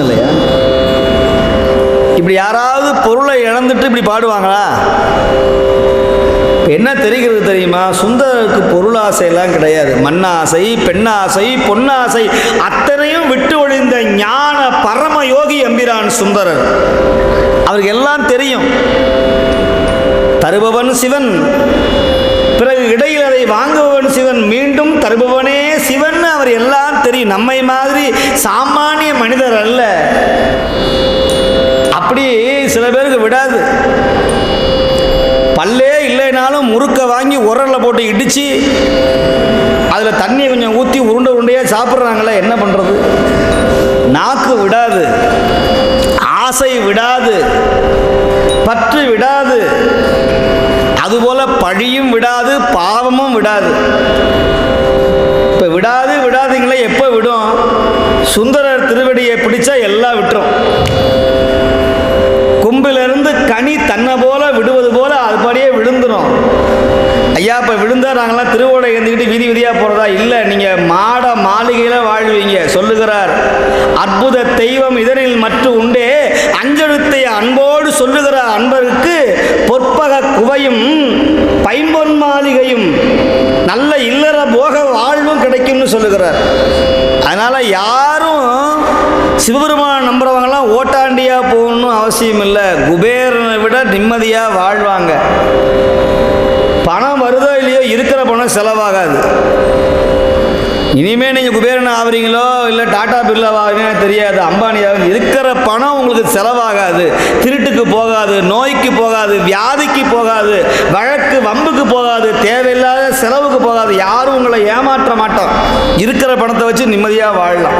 இல்லையா? இப்படி யாராவது பொருளை இழந்துட்டு இப்படி பாடுவாங்களா? என்ன தெரிகிறது தெரியுமா? சுந்தரருக்கு பொருளாசையெல்லாம் கிடையாது. மண்ணாசை, பெண்ணாசை, பொன்னாசை அத்தனையும் விட்டு ஒழிந்த ஞான பரம யோகி எம்பிரான் சுந்தரர். அவருக்கு எல்லாம் தெரியும். தருபவன் சிவன், பிறகு இடையில் அதை வாங்குபவன் சிவன், மீண்டும் தருபவனே சிவன். அவர் எல்லாம் தெரியும். நம்மை மாதிரி சாமானிய மனிதர் அல்ல. அப்படி சில பேருக்கு விடாது. பல்லே இல்லைனாலும் முறுக்க வாங்கி உரலில் போட்டு இடித்து அதில் தண்ணியை கொஞ்சம் ஊற்றி உருண்டை உருண்டையாக சாப்பிட்றாங்களே, என்ன பண்ணுறது? நாக்கு விடாது, ஆசை விடாது, பற்று விடாது, அதுபோல பழியும் விடாது, பாவமும் விடாது. இப்போ விடாது விடாதீங்களே, எப்போ விடும்? சுந்தரர் திருவடியை பிடிச்சா எல்லாம் விட்டுரும். கும்பிலிருந்து கனி தன்னை போல விடுவது போல அதுபடியே விழுந்துடும். ஐயா, இப்போ விழுந்தா நாங்களாம் திருவோடை எழுந்துக்கிட்டு வீதி வீதியாக போகிறதா? இல்லை, நீங்கள் மாட மாளிகையில் வாழ்வீங்க. சொல்லுகிறார், அற்புத தெய்வம் இதனில் மற்றும் உண்டே, அஞ்செழுத்தை அன்போடு சொல்லுகிற அன்பருக்கு பொற்பக குவையும் பைம்பொன் மாளிகையும் நல்ல இல்லற போக வாழ்வும் கிடைக்கும்னு சொல்லுகிறார். அதனால் யாரும் சிவபெருமான் நம்புறவங்கலாம் ஓட்டாண்டியாக போகணும்னு அவசியம் இல்லை. குபேரனை விட நிம்மதியாக வாழ்வாங்க. பணம் வருதோ இல்லையோ, இருக்கிற பணம் செலவாகாது. இனிமேல் நீங்கள் குபேரன் ஆகிறீங்களோ இல்லை டாடா பிர்லா ஆகிறீங்களோ தெரியாது, அம்பானி ஆகுது, இருக்கிற பணம் உங்களுக்கு செலவாகாது, திருட்டுக்கு போகாது, நோய்க்கு போகாது, வியாதிக்கு போகாது, வழக்கு வம்புக்கு போகாது, தேவையில்லாத செலவுக்கு போகாது. யாரும் உங்களை ஏமாற்ற மாட்டோம். இருக்கிற பணத்தை வச்சு நிம்மதியாக வாழலாம்.